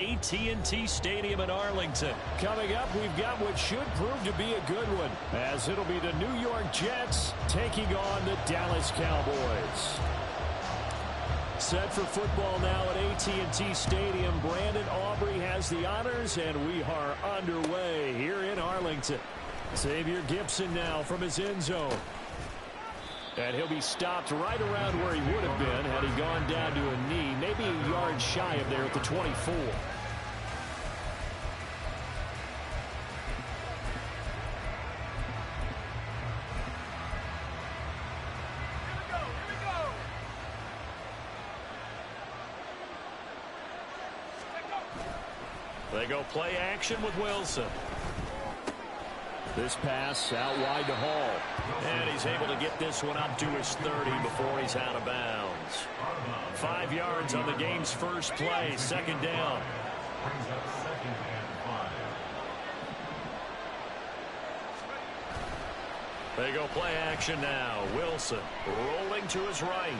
AT&T Stadium in Arlington. Coming up, we've got what should prove to be a good one, as it'll be the New York Jets taking on the Dallas Cowboys. Set for football now at AT&T Stadium. Brandon Aubrey has the honors, and we are underway here in Arlington. Xavier Gipson now from his end zone. And he'll be stopped right around where he would have been had he gone down to a knee, maybe a yard shy of there at the 24. They go play action with Wilson. This pass out wide to Hall. And he's able to get this one up to his 30 before he's out of bounds. 5 yards on the game's first play, second down. They go play action now. Wilson rolling to his right.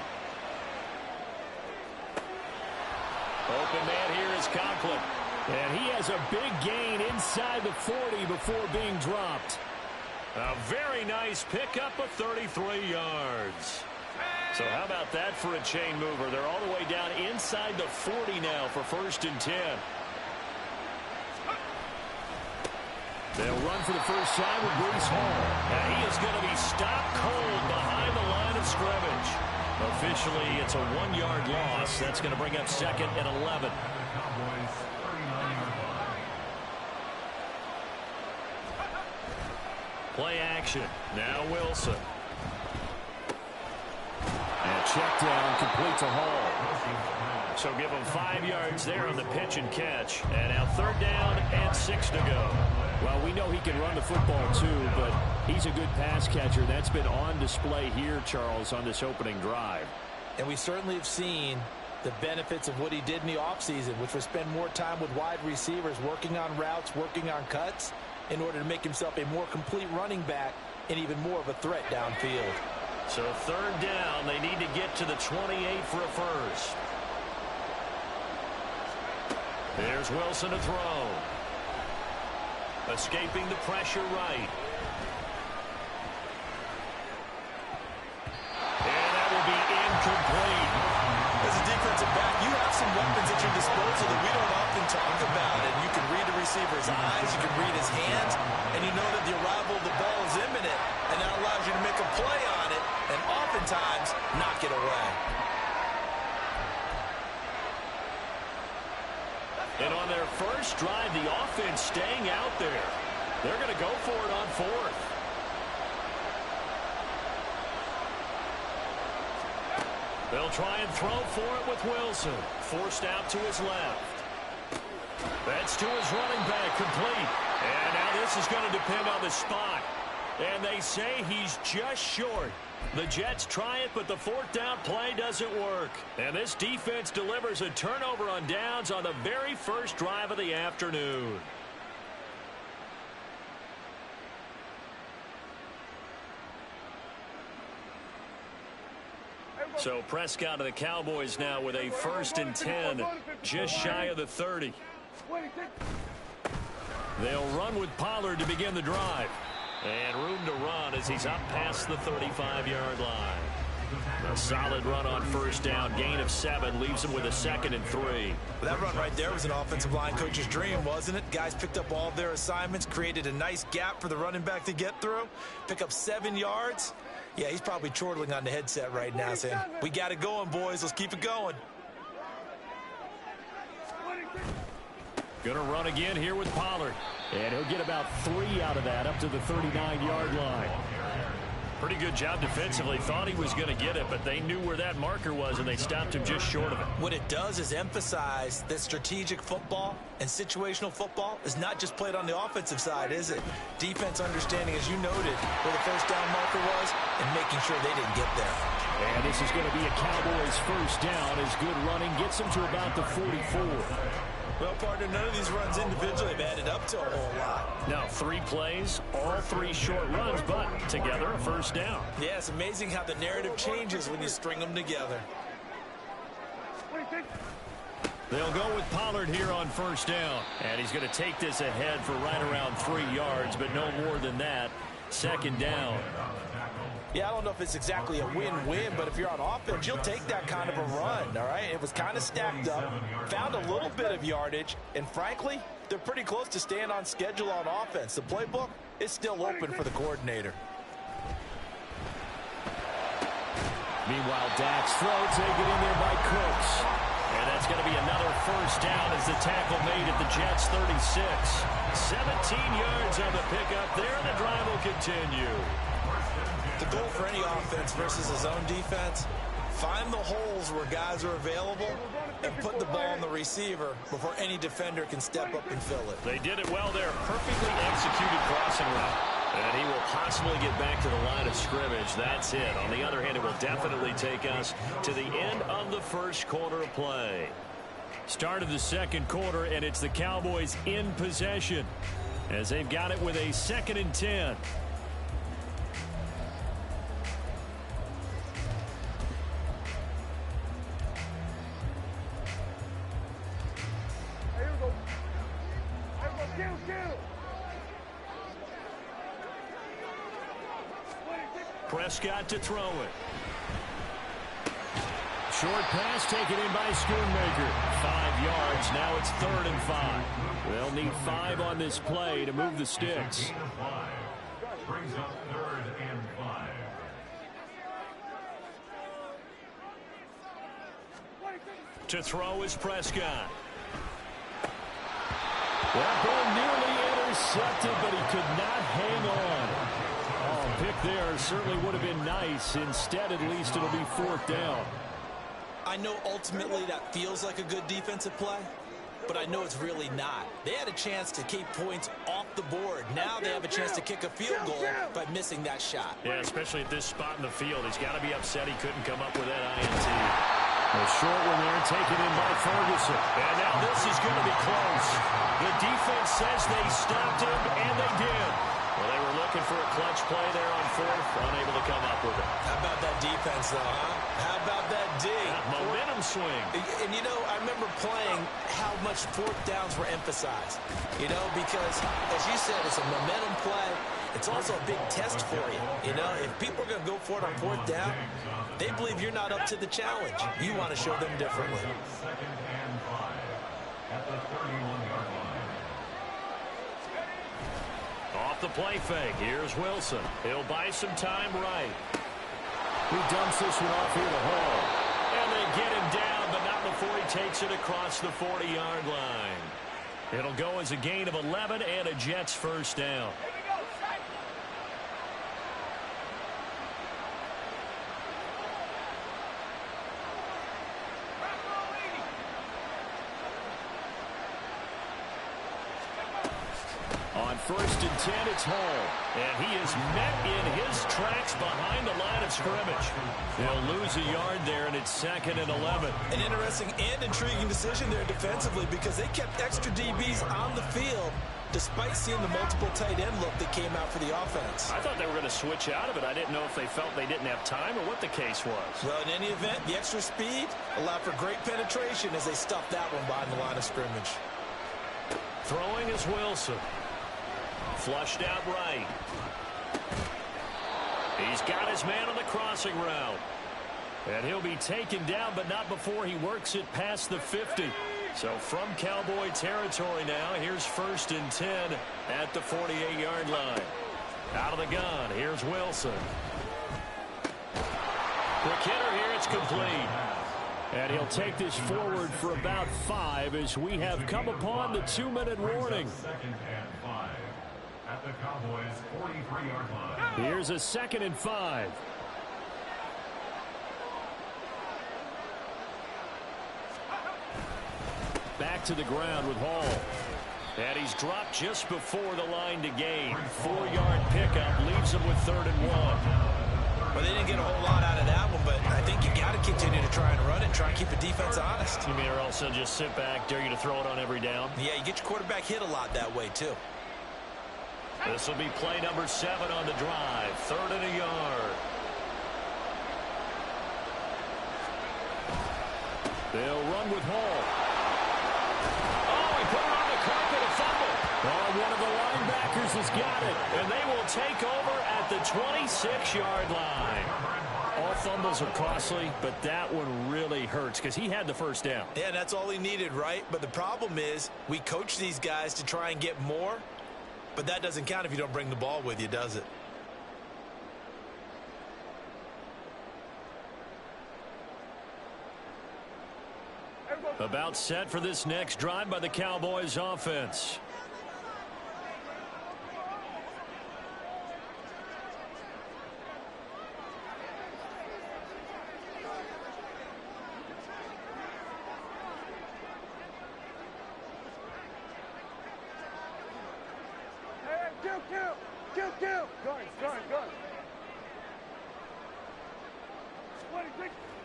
Open man here is Conklin. And he has a big gain inside the 40 before being dropped. A very nice pickup of 33 yards. So how about that for a chain mover? They're all the way down inside the 40 now for 1st and 10. They'll run for the first time with Breece Hall. And he is going to be stopped cold behind the line of scrimmage. Officially, it's a 1-yard loss. That's going to bring up 2nd and 11. Play action. Now Wilson. And check down, complete to Hall. So give him 5 yards there on the pitch and catch. And now 3rd down and 6 to go. Well, we know he can run the football too, but he's a good pass catcher. That's been on display here, Charles, on this opening drive. And we certainly have seen the benefits of what he did in the offseason, which was spend more time with wide receivers, working on routes, working on cuts, in order to make himself a more complete running back and even more of a threat downfield. So 3rd down, they need to get to the 28 for a first. There's Wilson to throw. Escaping the pressure right. And that will be incomplete. As a defensive back, you have some weapons at your disposal that we don't often talk about. And you can read the receiver's eyes, you can read his hands, and you know that the arrival of the ball is imminent, and that allows you to make a play on it and oftentimes knock it away. And on their first drive, the offense staying out there. They're going to go for it on 4th. They'll try and throw for it with Wilson. Forced out to his left. That's to his running back, complete. And now this is going to depend on the spot. And they say he's just short. The Jets try it, but the 4th down play doesn't work. And this defense delivers a turnover on downs on the very first drive of the afternoon. So Prescott of the Cowboys now with a 1st and 10, just shy of the 30. They'll run with Pollard to begin the drive. And room to run as he's up past the 35-yard line. A solid run on 1st down. Gain of 7 leaves him with a 2nd and 3. That run right there was an offensive line coach's dream, wasn't it? Guys picked up all of their assignments, created a nice gap for the running back to get through, pick up 7 yards. Yeah, he's probably chortling on the headset right now saying, we got it going, boys. Let's keep it going. Gonna run again here with Pollard. And he'll get about 3 out of that up to the 39-yard line. Pretty good job defensively. Thought he was going to get it, but they knew where that marker was, and they stopped him just short of it. What it does is emphasize that strategic football and situational football is not just played on the offensive side, is it? Defense understanding, as you noted, where the 1st down marker was and making sure they didn't get there. And this is going to be a Cowboys 1st down as good running gets them to about the 44. Well, partner, none of these runs individually have added up to a whole lot. Now 3 plays, all 3 short runs, but together a 1st down. Yeah, it's amazing how the narrative changes when you string them together. They'll go with Pollard here on first down. And he's going to take this ahead for right around 3 yards, but no more than that. Second down. Yeah, I don't know if it's exactly a win-win, but if you're on offense, you'll take that kind of a run, all right? It was kind of stacked up, found a little bit of yardage, and frankly, they're pretty close to staying on schedule on offense. The playbook is still open for the coordinator. Meanwhile, Dak's throw taken in there by Cooks. And that's going to be another first down as the tackle made at the Jets' 36. 17 yards on the pickup there, and the drive will continue. The goal for any offense versus a zone defense, find the holes where guys are available and put the ball on the receiver before any defender can step up and fill it. They did it well there. Perfectly executed crossing route. And he will possibly get back to the line of scrimmage. That's it. On the other hand, it will definitely take us to the end of the first quarter of play. Start of the second quarter, and it's the Cowboys in possession as they've got it with a 2nd and 10. Prescott to throw it. Short pass taken in by Schoonmaker. 5 yards. Now it's 3rd and 5. They'll need 5 on this play to move the sticks. Brings up 3rd and 5. To throw is Prescott. That ball nearly intercepted, but he could not hang on. Pick there certainly would have been nice. Instead, at least it'll be 4th down. I know ultimately that feels like a good defensive play, but I know it's really not. They had a chance to keep points off the board. Now they have a chance to kick a field goal by missing that shot. Yeah, especially at this spot in the field. He's got to be upset he couldn't come up with that INT. A short one there taken in by Ferguson. And now this is going to be close. The defense says they stopped him, and they did. Well, they were looking for a clutch play there on 4th, unable to come up with it. How about that defense, though, huh? How about that D? Momentum swing. And, you know, I remember playing how much 4th downs were emphasized. You know, because, as you said, it's a momentum play. It's also a big test for you. You know, if people are going to go for it on 4th down, they believe you're not up to the challenge. You want to show them differently. 2nd and 5 at the 31-yard line. Off the play fake. Here's Wilson. He'll buy some time right. He dumps this one off here to Hall. And they get him down, but not before he takes it across the 40-yard line. It'll go as a gain of 11 and a Jets first down. On 1st and 10, it's Hall. And he is met in his tracks behind the line of scrimmage. They'll lose a yard there, and it's 2nd and 11. An interesting and intriguing decision there defensively because they kept extra DBs on the field despite seeing the multiple tight end look that came out for the offense. I thought they were going to switch out of it. I didn't know if they felt they didn't have time or what the case was. Well, in any event, the extra speed allowed for great penetration as they stuffed that one behind the line of scrimmage. Throwing is Wilson. Flushed out right. He's got his man on the crossing route. And he'll be taken down, but not before he works it past the 50. So from Cowboy territory now, here's 1st and 10 at the 48-yard line. Out of the gun, here's Wilson. Quick hitter here, it's complete. And he'll take this forward for about 5 as we have come upon the 2-minute warning. 2nd and 5 at the Cowboys' 43-yard line. Here's a 2nd and 5. Back to the ground with Hall. And he's dropped just before the line to gain. 4-yard pickup leaves him with 3rd and 1. Well, they didn't get a whole lot out of that one, but I think you got to continue to try and run and try and keep the defense honest. You mean or else they'll just sit back, dare you to throw it on every down? Yeah, you get your quarterback hit a lot that way, too. This will be play number 7 on the drive. 3rd and a yard. They'll run with Hall. got it, and they will take over at the 26-yard line. All fumbles are costly, but that one really hurts because he had the first down. Yeah, that's all he needed, right? But the problem is we coach these guys to try and get more, but that doesn't count if you don't bring the ball with you, does it? About set for this next drive by the Cowboys offense.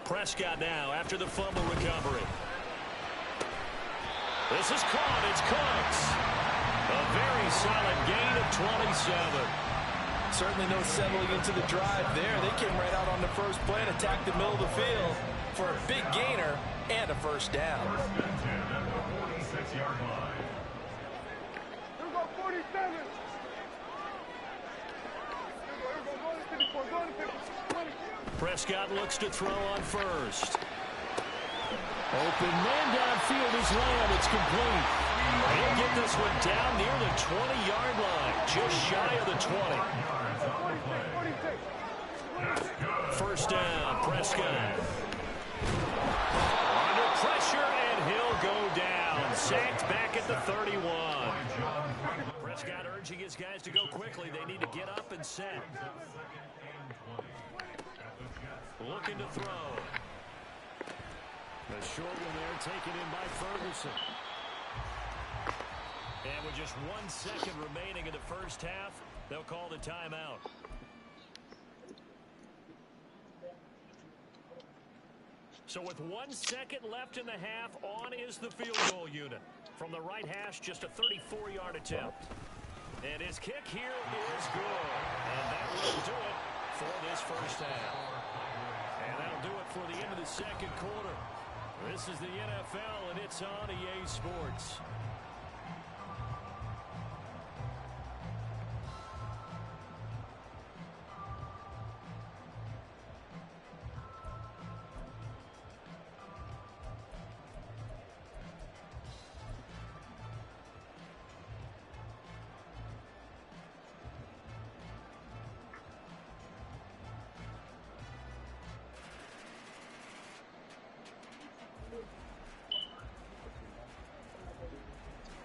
Prescott now after the fumble recovery. This is caught. It's Cooks. A very solid gain of 27. Certainly no settling into the drive there. They came right out on the first play and attacked the middle of the field for a big gainer and a first down. First and 10 at the 46-yard line. Here we go, 47. Prescott looks to throw on first. Open man downfield is Lamb. It's complete. He'll get this one down near the 20-yard line, just shy of the 20. First down, Prescott. Under pressure, and he'll go down. Sacked back at the 31. Prescott urging his guys to go quickly. They need to get up and set. Looking to throw. The short one there taken in by Ferguson. And with just 1 second remaining in the first half, they'll call the timeout. So with 1 second left in the half, on is the field goal unit. From the right hash, just a 34-yard attempt. And his kick here is good. And that will do it for this first half. And that'll do it for the end of the second quarter. This is the NFL, and it's on EA Sports.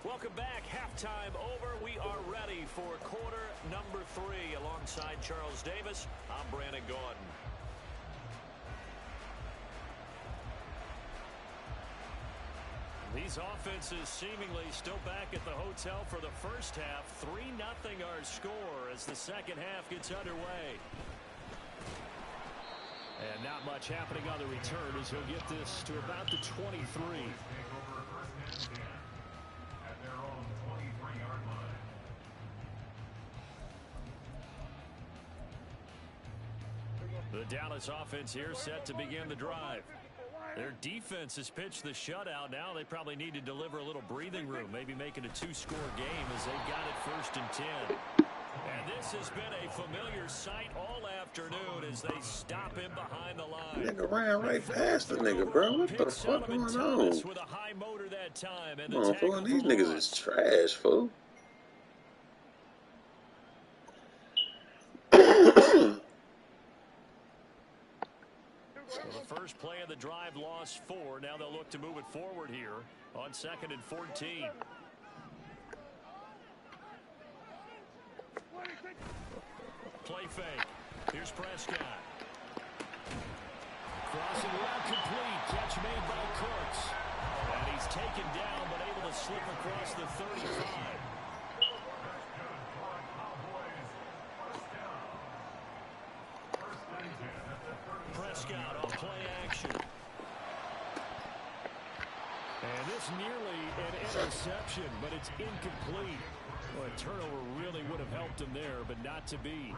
Welcome back. Halftime over. We are ready for quarter number 3. Alongside Charles Davis, I'm Brandon Gordon. These offenses seemingly still back at the hotel for the first half. 3-0 our score as the second half gets underway. And not much happening on the return as he'll get this to about the 23. The Dallas offense here set to begin the drive. Their defense has pitched the shutout. Now they probably need to deliver a little breathing room, maybe make it a 2-score game as they've got it first and 10. And this has been a familiar sight all afternoon as they stop him behind the line. Nigga ran right past the nigga, bro. What the fuck going on? With a high motor that time, and Come on, fool. These niggas is trash, fool. So the first play of the drive lost 4. Now they'll look to move it forward here on 2nd and 14. Play fake. Here's Prescott. Crossing route complete. Catch made by Cooks. And he's taken down but able to slip across the 35. Prescott on play action. And this nearly an interception, but it's incomplete. Well, a turnover really would have helped him there, but not to be.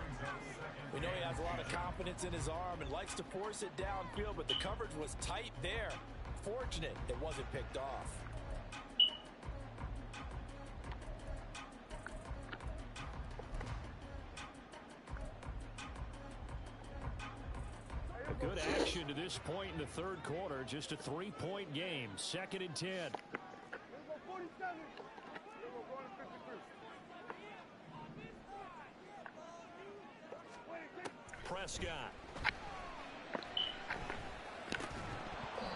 We know he has a lot of confidence in his arm and likes to force it downfield, but the coverage was tight there. Fortunate it wasn't picked off. Good action to this point in the third quarter. Just a 3-point game. 2nd and 10. Prescott.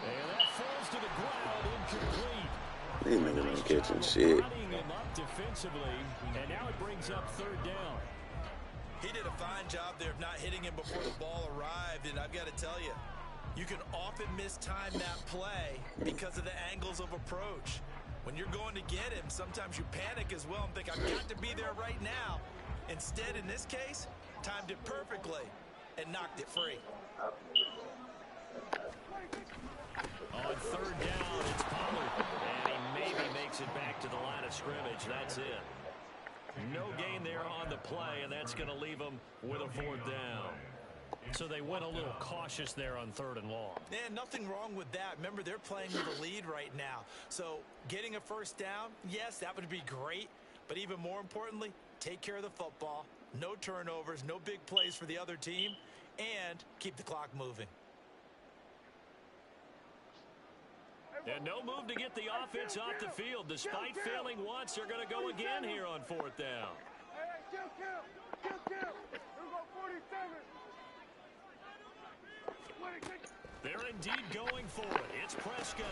And that falls to the ground, incomplete. These niggas ain't catching shit. Him up defensively, and now it brings up 3rd down. He did a fine job there of not hitting him before the ball arrived, and I've got to tell you, you can often mistime that play because of the angles of approach. When you're going to get him, sometimes you panic as well and think, I've got to be there right now. Instead, in this case, timed it perfectly and knocked it free. On 3rd down, it's Pollard, and he maybe makes it back to the line of scrimmage. That's it. No gain there on the play, and that's going to leave them with a 4th down. So they went a little cautious there on 3rd and long. Yeah, nothing wrong with that. Remember, they're playing with a lead right now. So getting a 1st down, yes, that would be great. But even more importantly, take care of the football. No turnovers, no big plays for the other team, and keep the clock moving. And no move to get the offense off the field. Despite failing once, they're going to go again here on 4th down. They're indeed going for it. It's Prescott.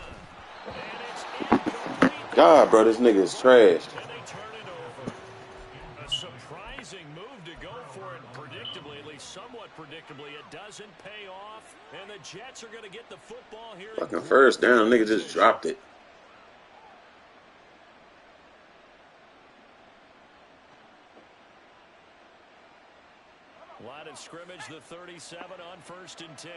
And it's incomplete. God, bro, this nigga is trash. And they turn it over. A surprising move to go for it predictably, at least somewhat predictably. It doesn't pay off, and the Jets are going to get the football here. Fucking 1st down, nigga just dropped it. Line of scrimmage, the 37 on 1st and 10.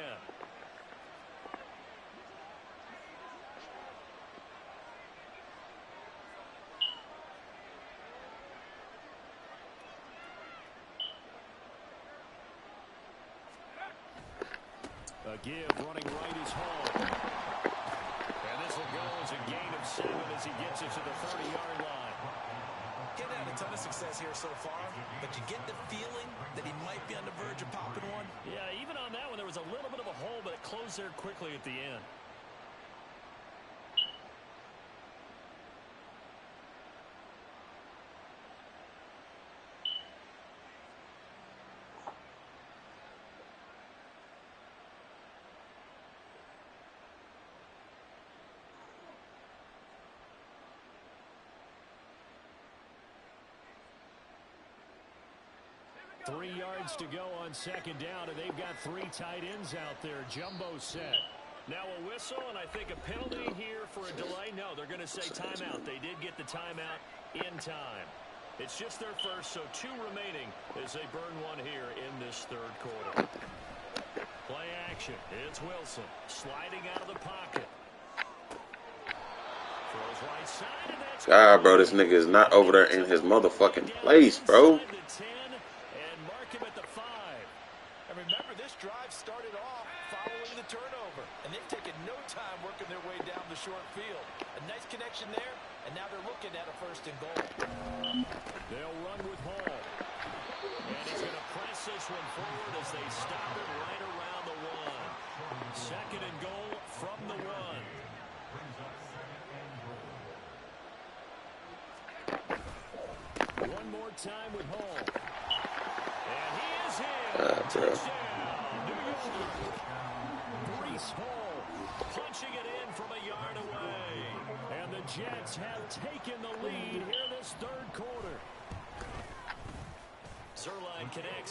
A give, running right is Hall. And this will go as a gain of 7 as he gets it to the 30-yard line. He's had a ton of success here so far, but you get the feeling that he might be on the verge of popping one. Yeah, even on that one, there was a little bit of a hole, but it closed there quickly at the end. Three yards to go on 2nd down, and they've got 3 tight ends out there. Jumbo set. Now a whistle, and I think a penalty here for a delay. No, they're going to say timeout. They did get the timeout in time. It's just their first, so 2 remaining as they burn one here in this 3rd quarter. Play action. It's Wilson sliding out of the pocket. Throws right side, and that's God, bro, this nigga is not over there in his motherfucking place, bro. Remember, this drive started off following the turnover, and they've taken no time working their way down the short field. A nice connection there, and now they're looking at a 1st and goal. They'll run with Hall. And he's going to press this one forward as they stop it right around the 1. 2nd and goal from the 1. One more time with Hall. And he is in. Breece Hall punching it in from a yard away. And the Jets have taken the lead here this 3rd quarter.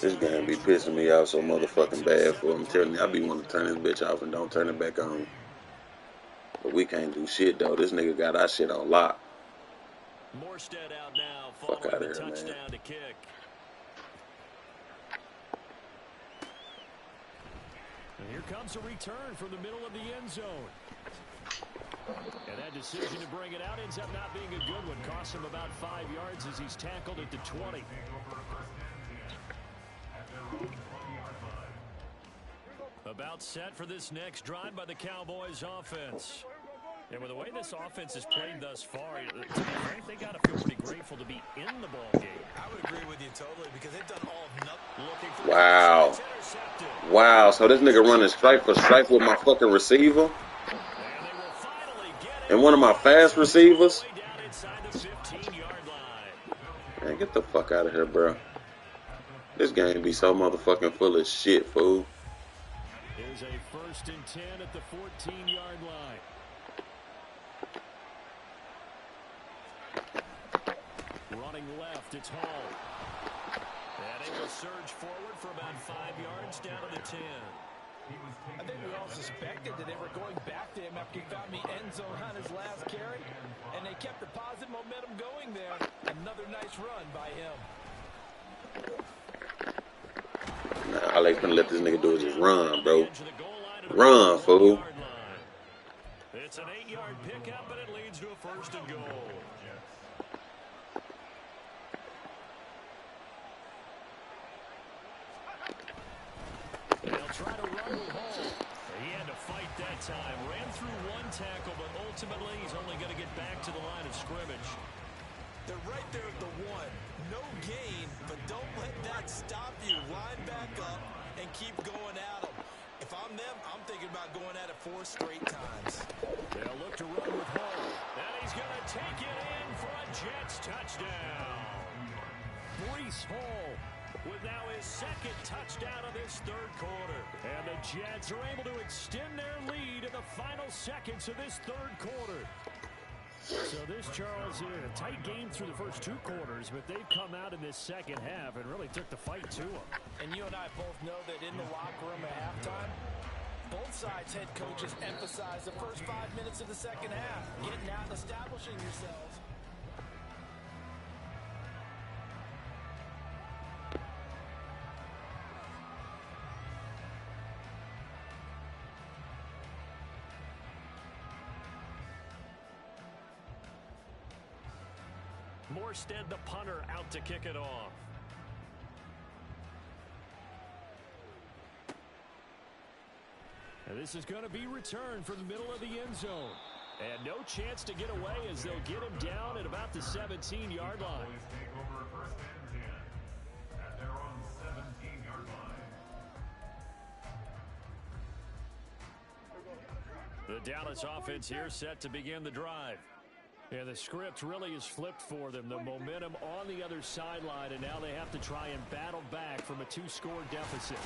This game be pissing me off so motherfucking bad for him. I'm telling you, I be wanting to turn this bitch off and don't turn it back on. But we can't do shit, though. This nigga got our shit on lock. Morstead out now, Fuck out following of the here, touchdown man. to kick. And here comes a return from the middle of the end zone. And that decision to bring it out ends up not being a good one. Costs him about 5 yards as he's tackled at the 20. About set for this next drive by the Cowboys offense. And with the way this offense has played thus far, to be frank, they got to feel pretty grateful to be in the ball game. I would agree with you totally because they've done all of nothing. Wow. wow, so this nigga running stripe for stripe with my fucking receiver? And one of my fast receivers? Man, get the fuck out of here, bro. This game be so motherfucking full of shit, fool. Here's a 1st and 10 at the 14-yard line. Running left, it's Hall. And it will surge forward for about 5 yards down to the 10. I think we all suspected that they were going back to him after he found the end zone on his last carry, and they kept the positive momentum going there. Another nice run by him. Nah, all they finna let this nigga do is just run, bro. Run, fool. It's an 8-yard pickup, and it leads to a 1st and goal. They'll try to run with Hall. He had to fight that time. Ran through one tackle, but ultimately he's only going to get back to the line of scrimmage. They're right there at the 1. No gain, but don't let that stop you. Line back up and keep going at them. If I'm them, I'm thinking about going at it 4 straight times. They'll look to run with Hall. And he's going to take it in for a Jets touchdown. Breece Hall with now his 2nd touchdown of this 3rd quarter. And the Jets are able to extend their lead in the final seconds of this 3rd quarter. So this, Charles, a tight game through the first 2 quarters, but they've come out in this 2nd half and really took the fight to them. And you and I both know that in the locker room at halftime, both sides' head coaches emphasize the first 5 minutes of the 2nd half, getting out and establishing yourselves. Morstead, the punter, out to kick it off. And this is going to be returned from the middle of the end zone. And no chance to get away as they'll get him down at about the 17-yard line. Take over 1st and 10 at their own 17-yard line. The Dallas offense here set to begin the drive. And the script really is flipped for them. The momentum on the other sideline, and now they have to try and battle back from a 2-score deficit.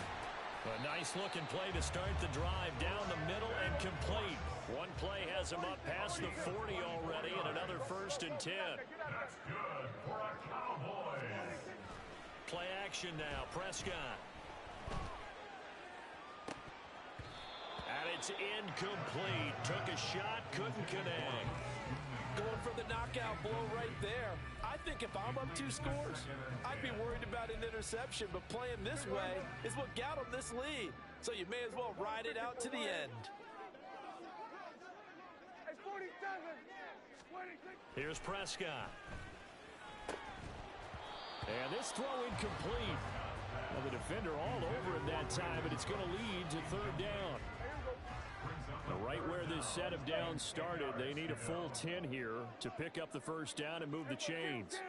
A nice-looking play to start the drive down the middle and complete. One play has him up past the 40 already, and another 1st and 10. That's good for a Cowboys. Play action now. Prescott. And it's incomplete. Took a shot, couldn't connect. Going for the knockout blow right there. I think if I'm up 2 scores, I'd be worried about an interception, but playing this way is what got them this lead. So you may as well ride it out to the end. Here's Prescott. And this throw incomplete. Well, the defender all over him that time, but it's going to lead to 3rd down. Right where this set of downs started, they need a full 10 here to pick up the 1st down and move the chains.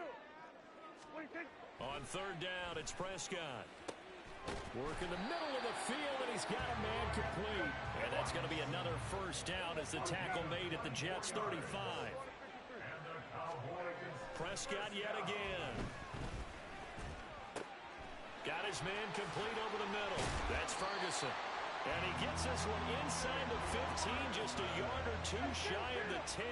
On 3rd down, it's Prescott. Work in the middle of the field, and he's got a man complete. And that's going to be another 1st down as the tackle made at the Jets' 35. Prescott yet again. Got his man complete over the middle. That's Ferguson. And he gets this one inside the 15, just a yard or 2 shy of the 10.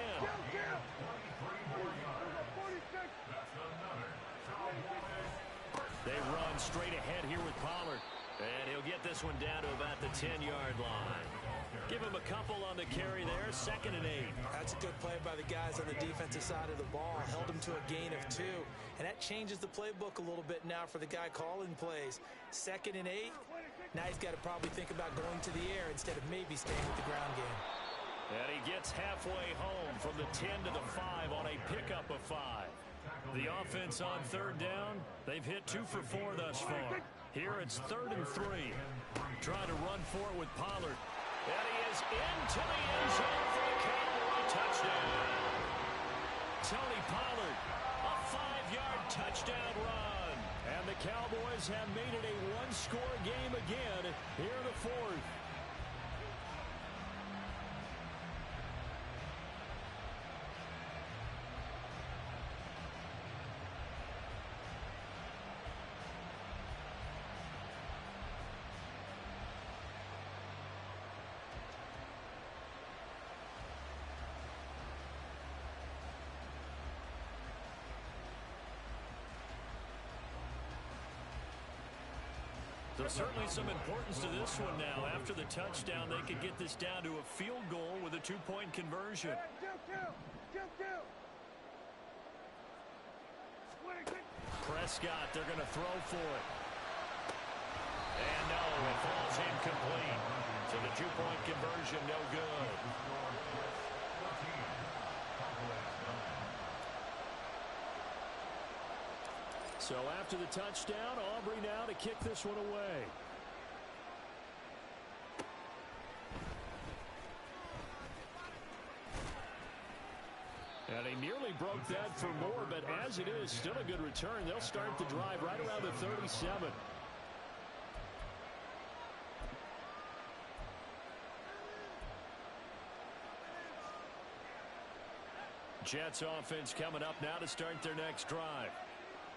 They run straight ahead here with Pollard. And he'll get this one down to about the 10-yard line. Give him a couple on the carry there, 2nd and 8. That's a good play by the guys on the defensive side of the ball. Held him to a gain of 2. And that changes the playbook a little bit now for the guy calling plays. 2nd and 8. Now he's got to probably think about going to the air instead of maybe staying with the ground game. And he gets halfway home from the 10 to the 5 on a pickup of 5. The offense on 3rd down, they've hit 2 for 4 thus far. Here it's 3rd and 3. Trying to run for it with Pollard. And he is into the end zone for the Cowboy touchdown. Tony Pollard, a 5-yard touchdown run. And the Cowboys have made it a one-score game again here in the fourth. There's certainly some importance to this one now. After the touchdown, they could get this down to a field goal with a two-point conversion. Prescott, they're going to throw for it. And no, it falls incomplete. So the two-point conversion, no good. So after the touchdown, Aubrey now to kick this one away. And he nearly broke that for more, but as it is, still a good return. They'll start the drive right around the 37. Jets offense coming up now to start their next drive.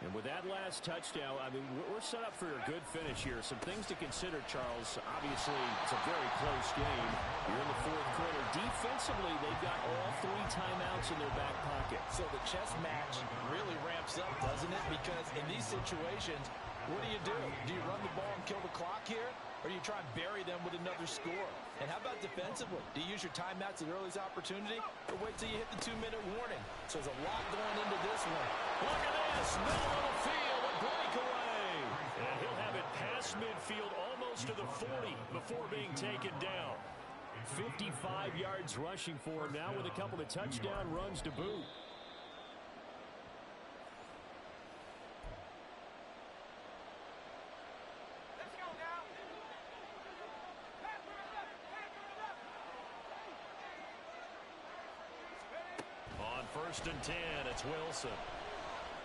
And with that last touchdown, I mean, we're set up for a good finish here. Some things to consider, Charles. Obviously, it's a very close game. You're in the fourth quarter. Defensively, they've got all 3 timeouts in their back pocket. So the chess match really ramps up, doesn't it? Because in these situations, what do? Do you run the ball and kill the clock here? Or do you try and bury them with another score? And how about defensively? Do you use your timeouts at the earliest opportunity? Or wait till you hit the 2-minute warning? So there's a lot going into this one. Look at this. Middle of the field. A breakaway. And he'll have it past midfield almost to the 40 before being taken down. 55 yards rushing for him now with a couple of touchdown runs to boot. On 1st and 10, it's Wilson.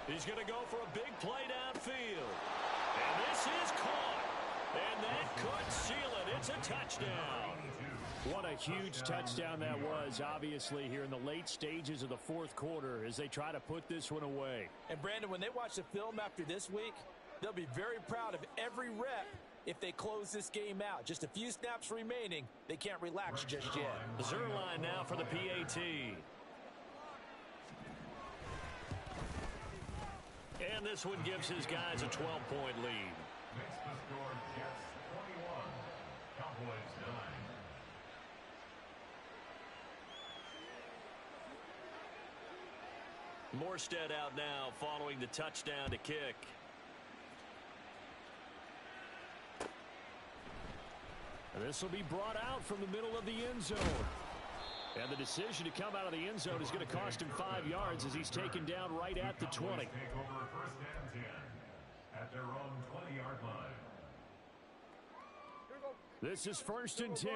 He's going to go for a big play downfield. And this is caught. And that could seal it. It's a touchdown. What a huge touchdown that was, obviously, here in the late stages of the fourth quarter as they try to put this one away. And, Brandon, when they watch the film after this week, they'll be very proud of every rep if they close this game out. Just a few snaps remaining. They can't relax just yet. The Zerline now for the PAT. And this one gives his guys a 12-point lead. Makes the score Jets 21, Cowboys 9. Morstead out now following the touchdown to kick. And this will be brought out from the middle of the end zone. And the decision to come out of the end zone is going to cost him 5 yards as he's taken down right at the 20. Take over 1st and 10 at their own 20-yard line. This is 1st and 10.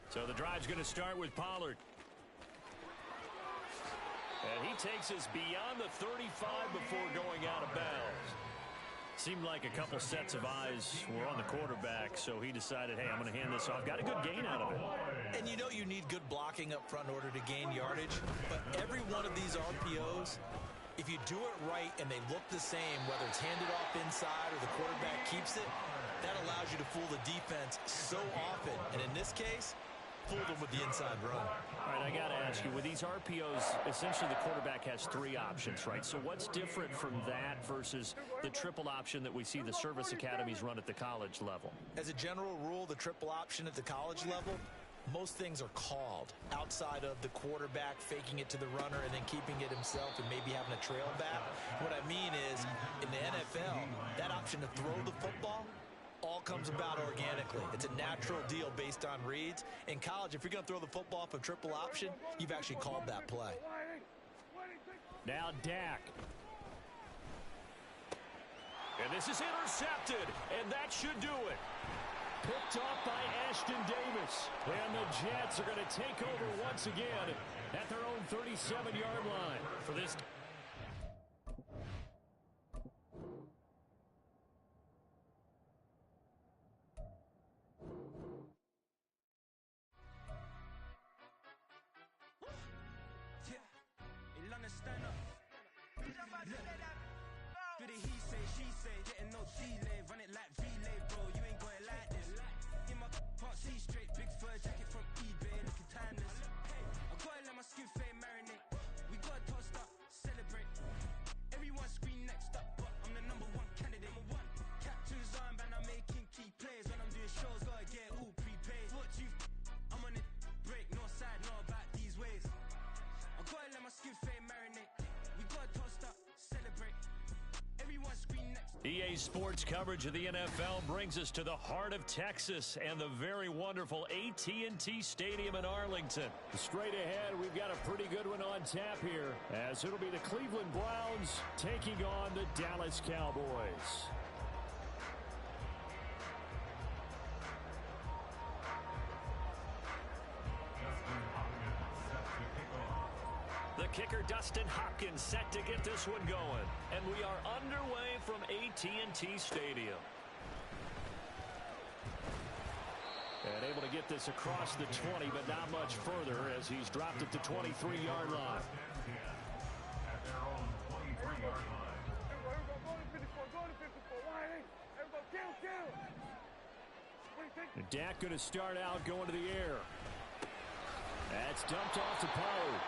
So the drive's going to start with Pollard. And he takes us beyond the 35 before going out of bounds. Seemed like a couple sets of eyes were on the quarterback, so he decided, hey, I'm going to hand this off. Got a good gain out of it. And you know you need good blocking up front in order to gain yardage, but every one of these RPOs, if you do it right and they look the same, whether it's handed off inside or the quarterback keeps it, that allows you to fool the defense so often. And in this case, fooled them with the inside run. All right, I got to ask you, with these RPOs, essentially the quarterback has 3 options, right? So what's different from that versus the triple option that we see the service academies run at the college level? As a general rule, the triple option at the college level, most things are called outside of the quarterback faking it to the runner and then keeping it himself and maybe having a trail back. What I mean is, in the NFL, that option to throw the football all comes about organically. It's a natural deal based on reads. In college, if you're going to throw the football off a triple option, you've actually called that play. Now Dak. And this is intercepted, and that should do it. Picked off by Ashton Davis. And the Jets are going to take over once again at their own 37-yard line. For this. Stand up. Do the he say, she say, getting no delay, run it like relay, bro. You ain't going like this. In my can't see straight, big fur jacket from eBay, looking timeless. I gotta let my skin fade marinate. We gotta toast up, celebrate. Everyone scream next up, but I'm the #1 candidate. Captain's armband, I'm making key plays. When I'm doing shows, gotta get all prepaid. What you? I'm on it, break, no side, no about these ways. I gotta let my skin fade marinate. We gotta toast up, celebrate. Everyone scream next. EA Sports coverage of the NFL brings us to the heart of Texas and the very wonderful AT&T Stadium in Arlington. Straight ahead, we've got a pretty good one on tap here, as it'll be the Cleveland Browns taking on the Dallas Cowboys. The kicker, Dustin Hopkins, set to get this one going. And we are underway from AT&T Stadium. And able to get this across the 20, but not much further as he's dropped at the 23-yard line. At their own 23-yard line. Everybody go to 54, go to 54. Why? Everybody kill. And Dak going to start out going to the air. That's dumped off to Pollard.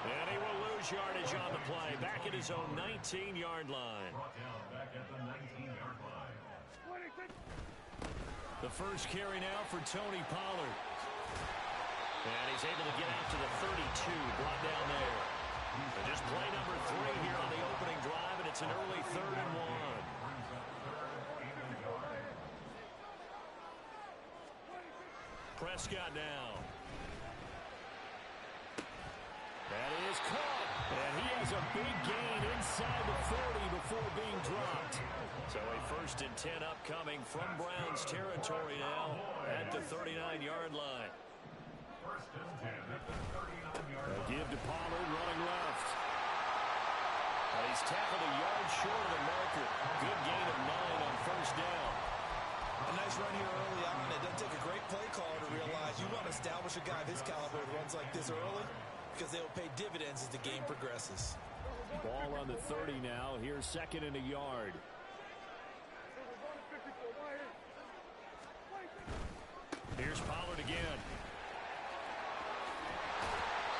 And he will lose yardage on the play. Back at his own 19-yard line. Brought down back at the 19-yard line. 26. The first carry now for Tony Pollard. And he's able to get out to the 32, brought down there. And just play number 3 here on the opening drive, and it's an early 3rd and 1. Prescott now. That is caught. And he has a big gain inside the 40 before being dropped. So a 1st and 10 upcoming from Browns territory now at the 39-yard line. 1st and 10 at the 39-yard line. Give to Pollard running left. He's tackled a yard short of the marker. Good gain of 9 on 1st down. A nice run here early on. It doesn't take a great play caller to realize you want to establish a guy of his caliber who runs like this early, because they will pay dividends as the game progresses. Ball on the 30 now. Here's 2nd and a yard. Here's Pollard again.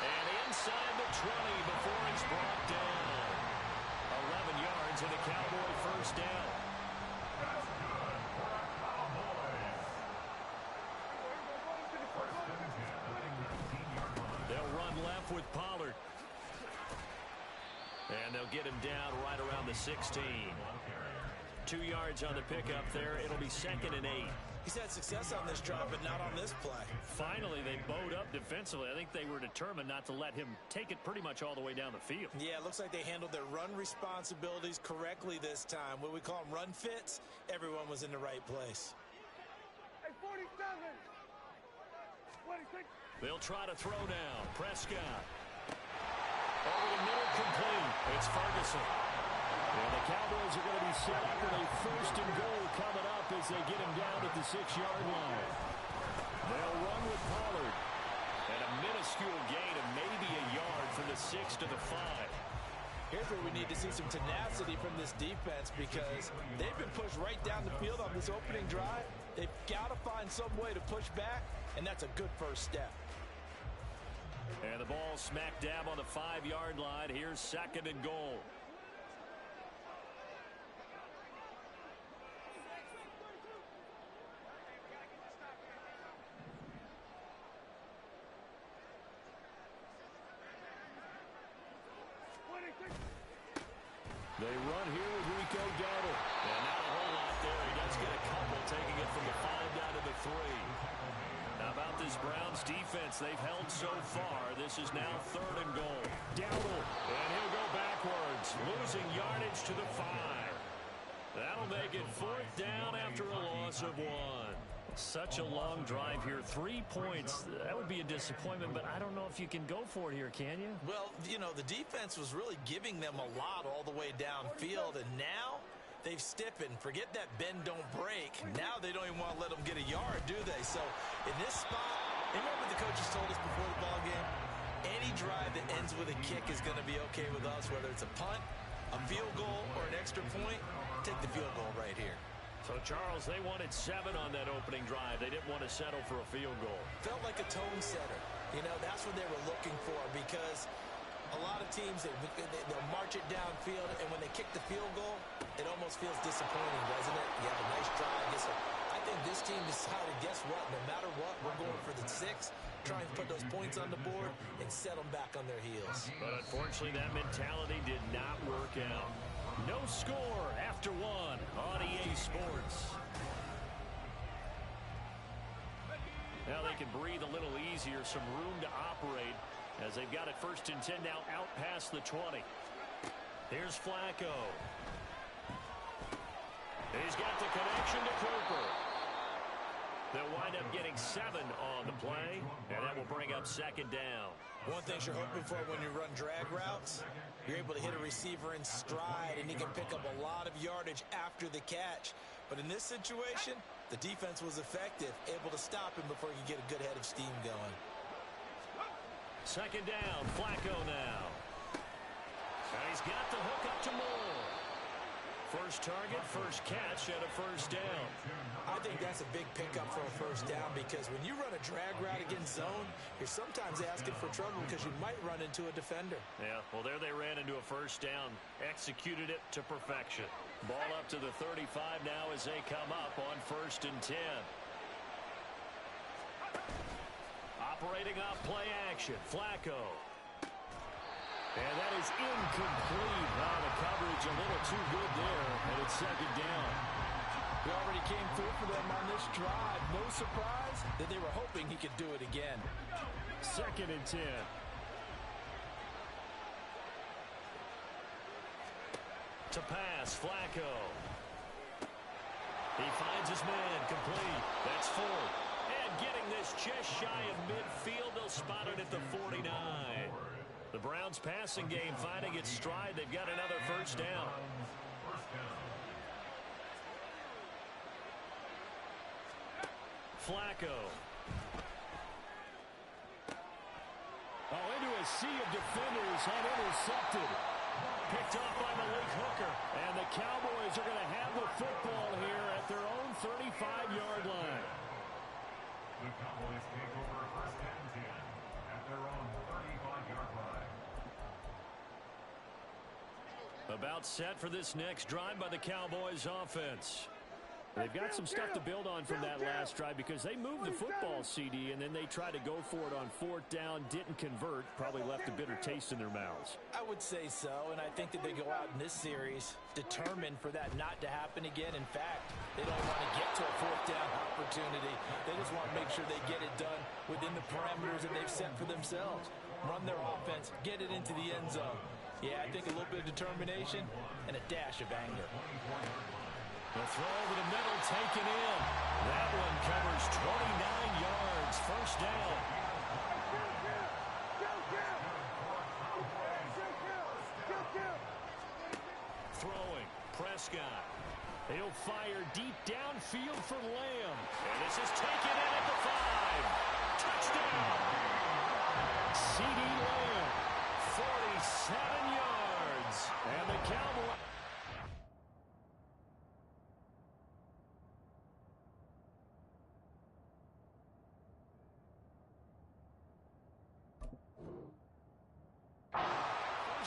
And inside the 20 before he's brought down. 11 yards and a Cowboy 1st down. That's good for the Cowboys. 1st and 10 at the 19-yard line. They'll run left with Pollard. And they'll get him down right around the 16. 2 yards on the pickup there. It'll be 2nd and 8. He's had success on this drive, but not on this play. Finally, they bowed up defensively. I think they were determined not to let him take it pretty much all the way down the field. Yeah, it looks like they handled their run responsibilities correctly this time. What we call them run fits, everyone was in the right place. Hey, 47. 26. They'll try to throw now. Prescott. Over the middle, complete. It's Ferguson. And the Cowboys are going to be set up with a 1st and goal coming up as they get him down at the 6-yard line. They'll run with Pollard. And a minuscule gain of maybe a yard from the 6 to the 5. Here's where we need to see some tenacity from this defense, because they've been pushed right down the field on this opening drive. They've got to find some way to push back, and that's a good first step. And the ball smack dab on the 5-yard line. Here's 2nd and goal. They run here with Rico Dowdle. And not a whole lot there. He does get a couple, taking it from the 5 down to the 3. How about this Browns defense? They've held so far. This is now 3rd and goal. Dowdle. And he'll go backwards, losing yardage to the 5. That'll make it 4th down after a loss of 1. Such a long drive here. 3 points. That would be a disappointment, but I don't know if you can go for it here, can you? Well, you know, the defense was really giving them a lot all the way downfield, and now they've stiffened. Forget that bend, don't break. Now they don't even want to let them get a yard, do they? So in this spot, remember the coaches told us before the ball game, any drive that ends with a kick is going to be okay with us, whether it's a punt, a field goal, or an extra point. Take the field goal right here. So, Charles, they wanted 7 on that opening drive. They didn't want to settle for a field goal. Felt like a tone setter. You know, that's what they were looking for, because a lot of teams, they'll march it downfield, and when they kick the field goal, it almost feels disappointing, doesn't it? You have a nice drive. I think this team decided, guess what? No matter what, we're going for the 6, try and put those points on the board, and set them back on their heels. But unfortunately, that mentality did not work out. No score after 1 on EA Sports. Now they can breathe a little easier, some room to operate as they've got it 1st and 10 now out past the 20. Here's Flacco. He's got the connection to Cooper. They'll wind up getting 7 on the play, and that will bring up 2nd down. One thing you're hoping for when you run drag routes, you're able to hit a receiver in stride, and he can pick up a lot of yardage after the catch. But in this situation, the defense was effective, able to stop him before he could get a good head of steam going. 2nd down, Flacco now. And he's got the hook up to Moore. First target, first catch, and a 1st down. I think that's a big pickup for a 1st down, because when you run a drag route against zone, you're sometimes asking for trouble because you might run into a defender. Yeah, well, there they ran into a 1st down, executed it to perfection. Ball up to the 35 now as they come up on 1st and 10. Operating off play action, Flacco. And that is incomplete. Now the coverage a little too good there, and it's 2nd down. He already came through for them on this drive. No surprise that they were hoping he could do it again. 2nd and 10. To pass, Flacco. He finds his man, complete. That's 4. And getting this just shy of midfield, they'll spot it at the 49. The Browns passing game finding its stride. They've got another 1st down. Flacco. Oh, into a sea of defenders, unintercepted. Picked off by Malik Hooker. And the Cowboys are going to have the football here at their own 35-yard line. The Cowboys take over 1st and 10 at their own 35-yard line. About set for this next drive by the Cowboys offense. They've got some stuff to build on from that last drive because they moved the football, CD, and then they tried to go for it on 4th down, didn't convert, probably left a bitter taste in their mouths. I would say so, and I think that they go out in this series determined for that not to happen again. In fact, they don't want to get to a 4th down opportunity. They just want to make sure they get it done within the parameters that they've set for themselves. Run their offense, get it into the end zone. Yeah, I think a little bit of determination and a dash of anger. The throw over the middle taken in. That one covers 29 yards. 1st down. Throwing. Prescott. He'll fire deep downfield for Lamb. And this is taken in at the 5. Touchdown. C.D. Lamb. 47 yards. And the Cowboys.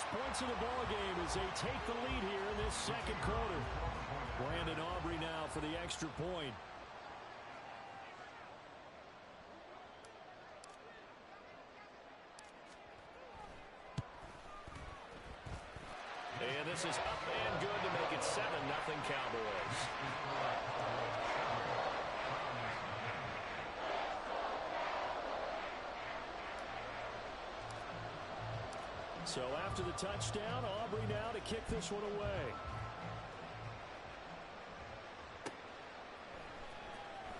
Points in the ball game as they take the lead here in this 2nd quarter. Brandon Aubrey now for the extra point. And this is up and good to make it 7-0 Cowboys. So after the touchdown, Aubrey now to kick this one away.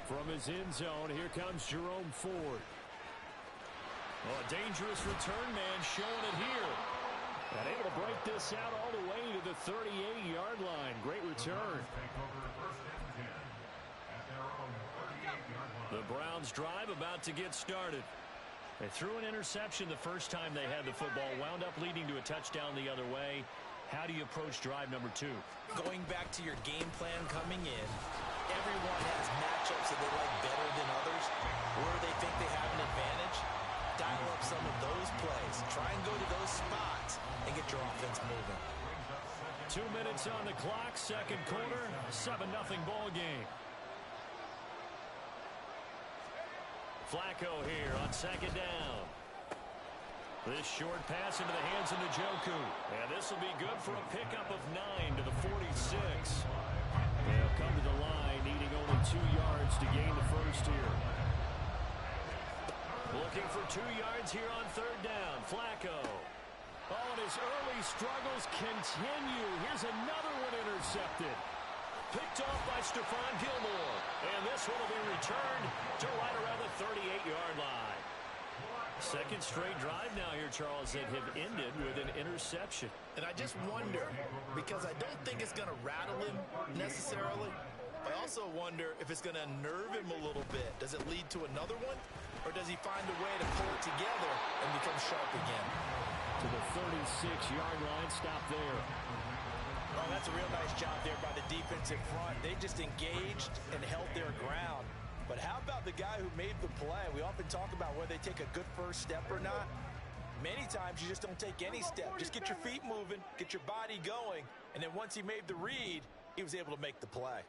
From his end zone, here comes Jerome Ford. Oh, a dangerous return man showing it here. And able to break this out all the way to the 38-yard line. Great return. The Browns drive about to get started. They threw an interception the first time they had the football, wound up leading to a touchdown the other way. How do you approach drive number 2? Going back to your game plan coming in, everyone has matchups that they like better than others, where they think they have an advantage. Dial up some of those plays. Try and go to those spots and get your offense moving. 2 minutes on the clock, second quarter, 7-0 ball game. Flacco here on second down. This short pass into the hands of Njoku. And this will be good for a pickup of 9 to the 46. They'll come to the line, needing only 2 yards to gain the first here. Looking for 2 yards here on third down. Flacco. Oh, and his early struggles continue. Here's another one intercepted. Picked off by Stephon Gilmore. And this one will be returned to right around the 38-yard line. Second straight drive now here, Charles, that have ended with an interception. And I just wonder, because I don't think it's going to rattle him necessarily. I also wonder if it's going to unnerve him a little bit. Does it lead to another one? Or does he find a way to pull it together and become sharp again? To the 36-yard line, stop there. Oh, that's a real nice job there by the defensive front. They just engaged and held their ground. But how about the guy who made the play? We often talk about whether they take a good first step or not. Many times you just don't take any step. Just get your feet moving, get your body going, and then once he made the read, he was able to make the play.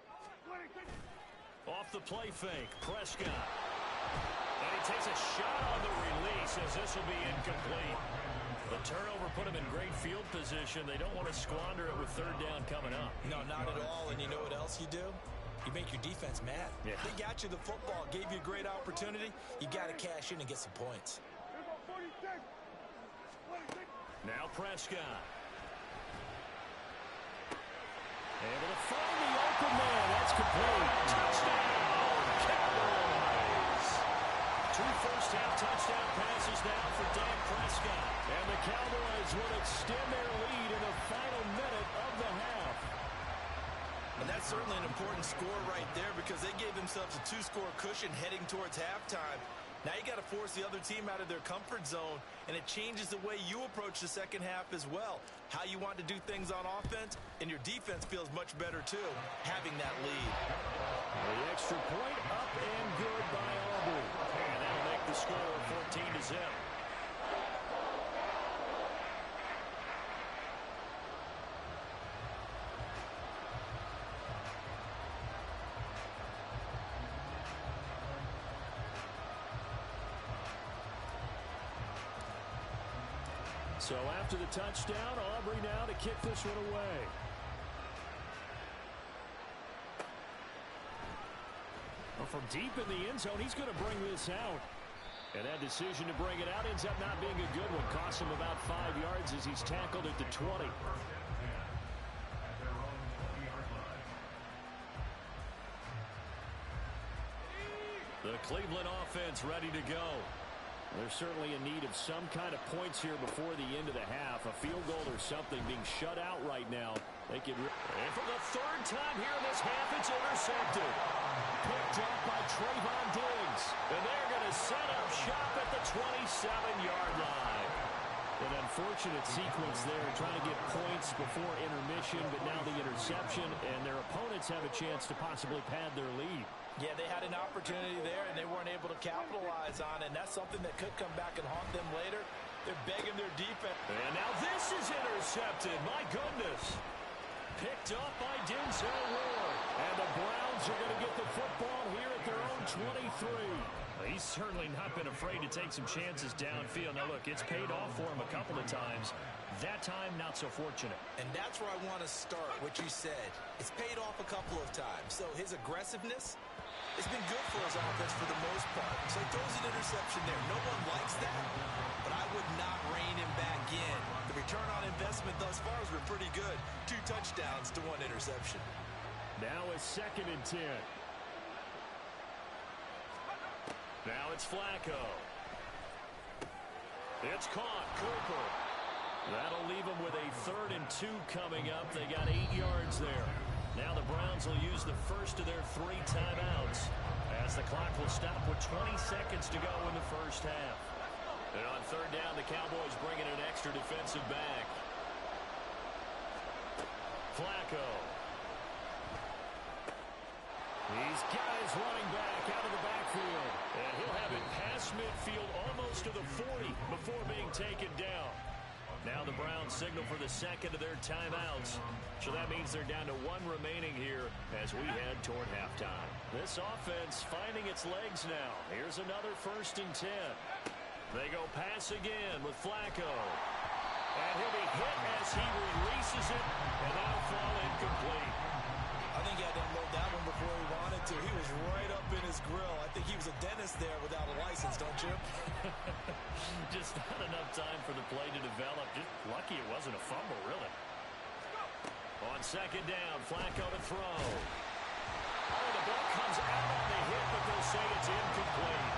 Off the play fake, Prescott. And he takes a shot on the release as this will be incomplete. The turnover put him in great field position. They don't want to squander it with third down coming up. No, not at all. And you know what else you do? You make your defense mad. Yeah. They got you the football, gave you a great opportunity. You got to cash in and get some points. Now Prescott. Able to find the open man. That's complete. Touchdown, Cowboys. 2 first-half touchdown passes now for Dak Prescott. And the Cowboys will extend their lead in the final minute of the half. And that's certainly an important score right there because they gave themselves a 2-score cushion heading towards halftime. Now you got to force the other team out of their comfort zone, and it changes the way you approach the second half as well. How you want to do things on offense, and your defense feels much better too, having that lead. The extra point up and good by Aubrey. And that'll make the score 14-0. So after the touchdown, Aubrey now to kick this one away. Well, from deep in the end zone, he's going to bring this out. And that decision to bring it out ends up not being a good one. Costs him about 5 yards as he's tackled at the 20. The Cleveland offense ready to go. There's certainly a need of some kind of points here before the end of the half. A field goal or something being shut out right now. They could. And for the third time here in this half, it's intercepted. Picked up by Trayvon Diggs. And they're going to set up shop at the 27-yard line. An unfortunate sequence there, trying to get points before intermission, but now the interception, and their opponents have a chance to possibly pad their lead. Yeah, they had an opportunity there, and they weren't able to capitalize on it, and that's something that could come back and haunt them later. They're begging their defense. And now this is intercepted. My goodness. Picked up by Denzel Ward. And the Browns are going to get the football here at their own 23. He's certainly not been afraid to take some chances downfield. Now, look, it's paid off for him a couple of times. That time, not so fortunate. And that's where I want to start, what you said. It's paid off a couple of times. So his aggressiveness has been good for his offense for the most part. So he throws an interception there. No one likes that, but I would not rein him back in. The return on investment thus far has been pretty good. 2 touchdowns to 1 interception. Now a 2nd and 10. Now it's Flacco. It's caught. Cooper. That'll leave them with a 3rd and 2 coming up. They got 8 yards there. Now the Browns will use the first of their 3 timeouts as the clock will stop with 20 seconds to go in the first half. And on 3rd down, the Cowboys bring in an extra defensive back. Flacco. He's got his running back out of the backfield. And he'll have it past midfield almost to the 40 before being taken down. Now the Browns signal for the second of their timeouts. So that means they're down to 1 remaining here as we head toward halftime. This offense finding its legs now. Here's another 1st and 10. They go pass again with Flacco. And he'll be hit as he releases it. And that'll fall incomplete. I think he had to unload that one before he wanted to. He was right up in his grill. I think he was a dentist there without a license, don't you? Just not enough time for the play to develop. Just lucky it wasn't a fumble, really. On 2nd down, Flacco to throw. Oh, the ball comes out on the hit, but they'll say it's incomplete.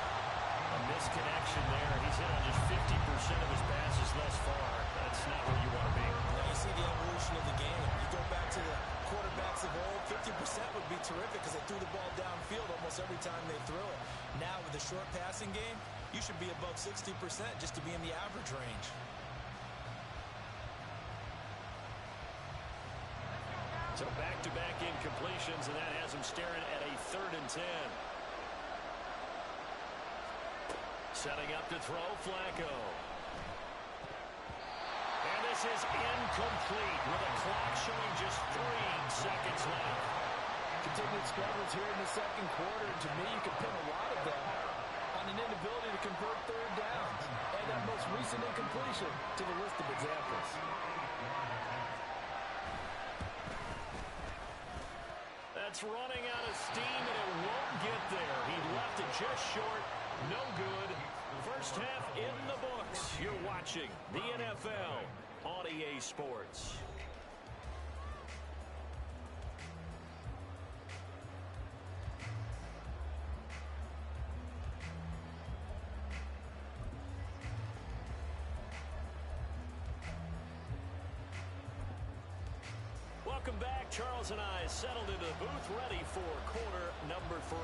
A misconnection there. He's hit on just 50% of his passes thus far. That's not where you want to be. Now you see the evolution of the game. You go back to the quarterbacks of old, 50% would be terrific because they threw the ball downfield almost every time they threw it. Now with the short passing game, you should be above 60% just to be in the average range. So back-to-back incompletions, and that has him staring at a 3rd and 10. Setting up to throw, Flacco. And this is incomplete with a clock showing just 3 seconds left. Continued struggles here in the 2nd quarter. To me, you can pin a lot of that on an inability to convert 3rd downs. And that most recent incompletion to the list of examples. That's running out of steam, and it won't get there. He left it just short. No good. First half in the books. You're watching the NFL on EA Sports. Welcome back. Charles and I settled into the booth, ready for quarter number 3.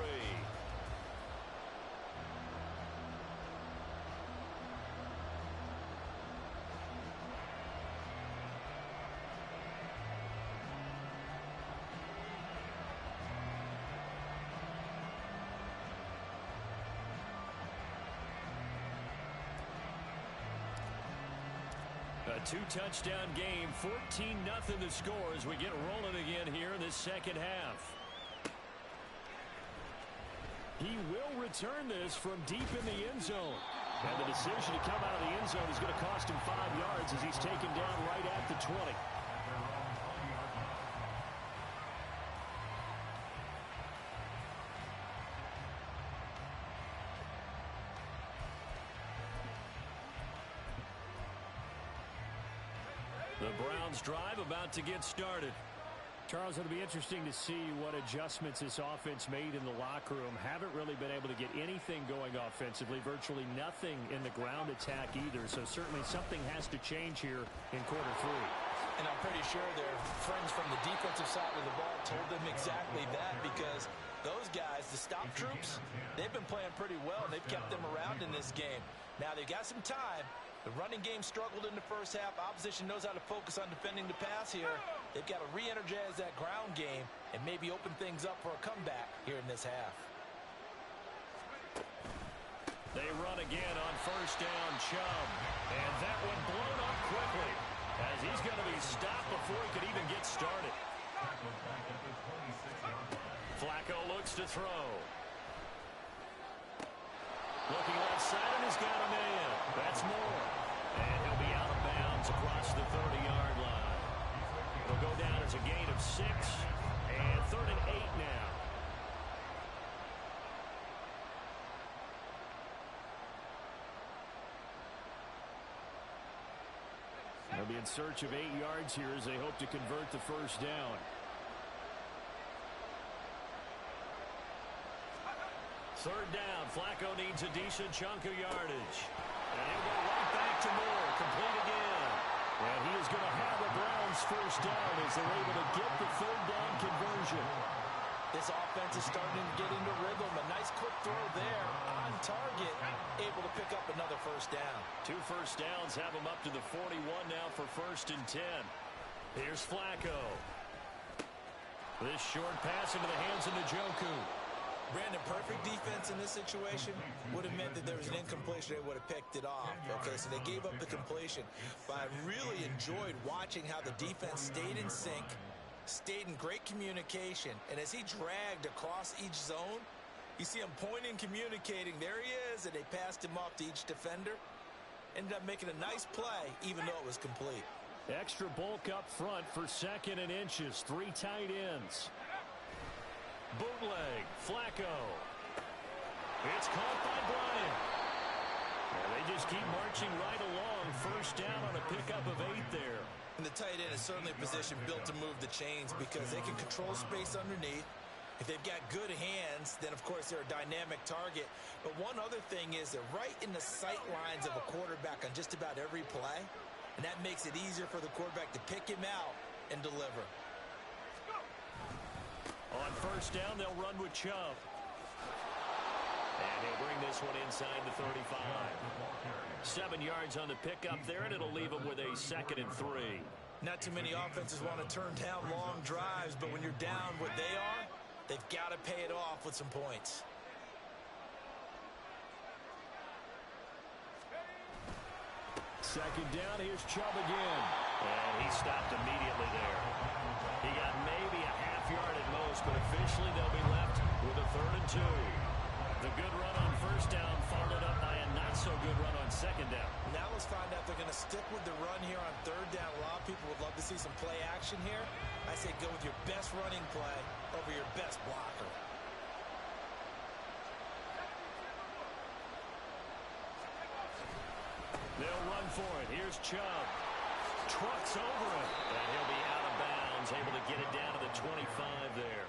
A 2-touchdown game, 14-0 the score as we get rolling again here in this 2nd half. He will return this from deep in the end zone. And the decision to come out of the end zone is going to cost him 5 yards as he's taken down right at the 20. The Browns drive about to get started. Charles, it'll be interesting to see what adjustments this offense made in the locker room. Haven't really been able to get anything going offensively, virtually nothing in the ground attack either. So certainly something has to change here in quarter 3. And I'm pretty sure their friends from the defensive side of the ball told them exactly that, because those guys, the stop troops, they've been playing pretty well, and they've kept them around in this game. Now they've got some time. The running game struggled in the first half. Opposition knows how to focus on defending the pass here. They've got to re-energize that ground game and maybe open things up for a comeback here in this half. They run again on 1st down, Chubb. And that one blown up quickly as he's going to be stopped before he could even get started. Flacco looks to throw. Looking left side, and he's got a man. That's Moore. And he'll be out of bounds across the 30-yard line. It'll go down as a gain of 6, and 3rd and 8 now. They'll be in search of 8 yards here as they hope to convert the 1st down. Third down. Flacco needs a decent chunk of yardage. And he'll go right back to Moore. Complete again. And he is going to have the Browns first down as they're able to get the third down conversion. This offense is starting to get into rhythm. A nice quick throw there on target, able to pick up another first down. 2 first downs have him up to the 41 now for 1st and 10. Here's Flacco. This short pass into the hands of Njoku. Brandon, perfect defense in this situation would have meant that there was an incompletion. They would have picked it off. Okay, so they gave up the completion. But I really enjoyed watching how the defense stayed in sync, stayed in great communication. And as he dragged across each zone, you see him pointing, communicating. There he is, and they passed him off to each defender. Ended up making a nice play, even though it was complete. Extra bulk up front for 2nd and inches. 3 tight ends. Bootleg. Flacco. It's caught by Bryant. And they just keep marching right along. First down on a pickup of 8 there. And the tight end is certainly a position built to move the chains because they can control space underneath. If they've got good hands, then, of course, they're a dynamic target. But one other thing is they're right in the sight lines of a quarterback on just about every play. And that makes it easier for the quarterback to pick him out and deliver. On first down, they'll run with Chubb. And he'll bring this one inside the 35. 7 yards on the pickup there, and it'll leave him with a 2nd and 3. Not too many offenses want to turn down long drives, but when you're down what they are, they've got to pay it off with some points. Second down, here's Chubb again. And he stopped immediately there. He got maybe a half yard at most, but officially they'll be left with a 3rd and 2. The good run on first down followed up by a not-so-good run on second down. Now let's find out they're going to stick with the run here on 3rd down. A lot of people would love to see some play action here. I say go with your best running play over your best blocker. They'll run for it. Here's Chubb. Trucks over it. And he'll be out of bounds, able to get it down to the 25 there.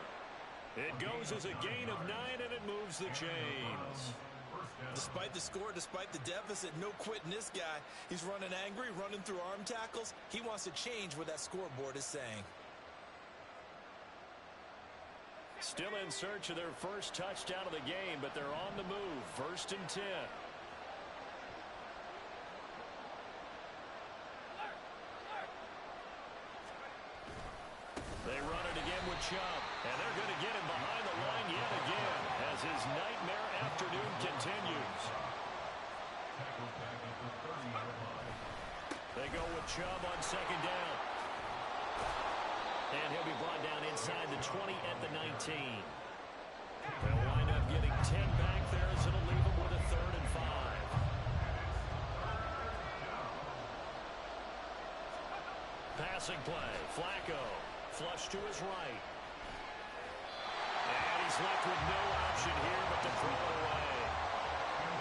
It goes as a gain of 9, and it moves the chains. Despite the score, despite the deficit, no quitting this guy. He's running angry, running through arm tackles. He wants to change what that scoreboard is saying. Still in search of their first touchdown of the game, but they're on the move. 1st and 10. They run it again with Chubb, and they're going to get him behind the line yet again as his nightmare afternoon continues. They go with Chubb on second down. And he'll be brought down inside the 20 at the 19. They'll wind up getting 10 back there as it'll leave them with a 3rd and 5. Passing play, Flacco. Flush to his right. And he's left with no option here but to throw it away.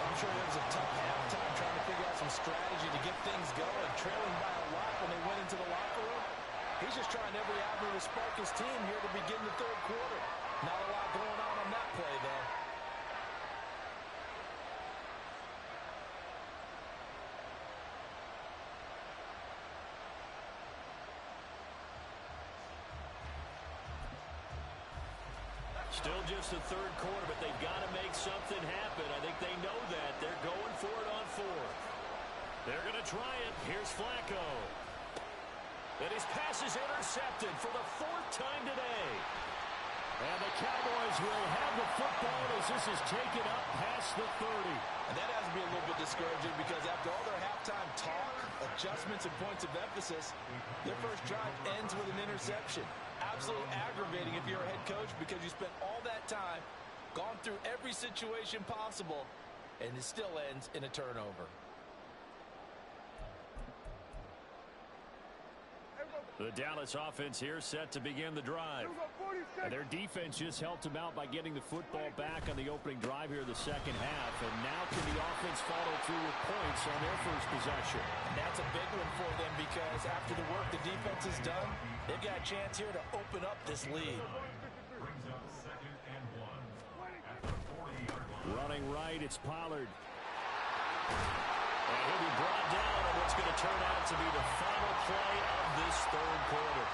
I'm sure it was a tough halftime trying to figure out some strategy to get things going. Trailing by a lot when they went into the locker room. He's just trying every avenue to spark his team here to begin the 3rd quarter. Not a lot going on that play, though. Still just the 3rd quarter, but they've got to make something happen. I think they know that. They're going for it on 4th. They're going to try it. Here's Flacco. And his pass is intercepted for the 4th time today. And the Cowboys will have the football as this is taken up past the 30. And that has to be a little bit discouraging because after all their halftime talk, adjustments, and points of emphasis, their first drive ends with an interception. Absolutely aggravating if you're a head coach because you spent all that time, gone through every situation possible, and it still ends in a turnover. The Dallas offense here set to begin the drive. And their defense just helped them out by getting the football back on the opening drive here in the second half. And now can the offense follow through with points on their first possession? And that's a big one for them because after the work the defense has done, they've got a chance here to open up this lead. going right. It's Pollard. And he'll be brought down on what's going to turn out to be the final play of this third quarter.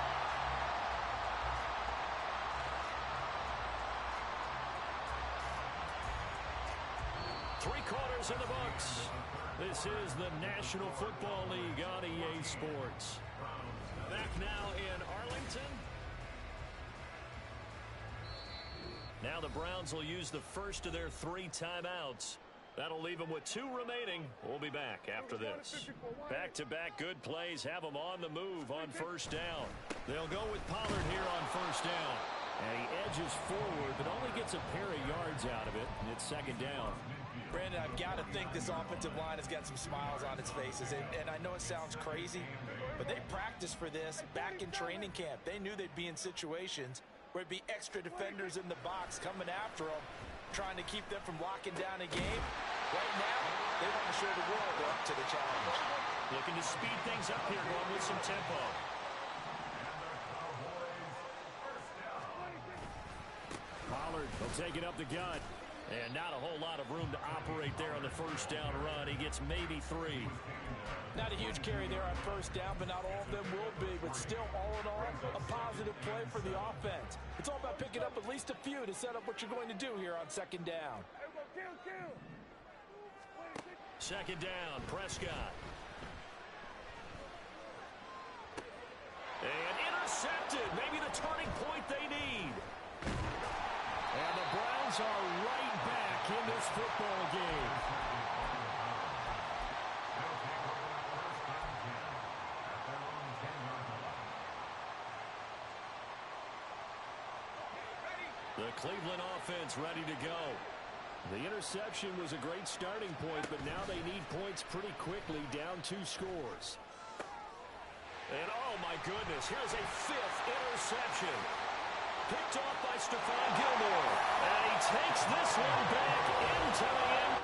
Three quarters in the books. This is the National Football League on EA Sports. Back now in Arlington. Now the Browns will use the first of their 3 timeouts. That'll leave them with 2 remaining. We'll be back after this. Back-to-back good plays have them on the move on first down. They'll go with Pollard here on first down. And he edges forward, but only gets a pair of yards out of it, and it's second down. Brandon, I've got to think this offensive line has got some smiles on its faces. And I know it sounds crazy, but they practiced for this back in training camp. They knew they'd be in situations where it'd be extra defenders in the box coming after them, trying to keep them from locking down a game. Right now, they want to show the world they're up to the challenge. Looking to speed things up here, going with some tempo. Pollard will take it up the gut. And not a whole lot of room to operate there on the first down run. He gets maybe 3. Not a huge carry there on first down, but not all of them will be. But still, all in all, a positive play for the offense. It's all about picking up at least a few to set up what you're going to do here on second down. Second down, Prescott. And intercepted. Maybe the turning point they need. And the Browns are right back in this football game. The Cleveland offense ready to go. The interception was a great starting point, but now they need points pretty quickly, down 2 scores. And oh my goodness, here's a 5th interception. Picked off by Stephon Gilmore. And he takes this one back into the end.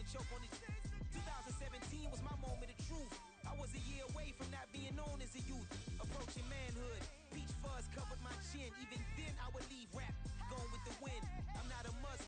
Choke on it. 2017 was my moment of truth. I was a year away from not being known as a youth.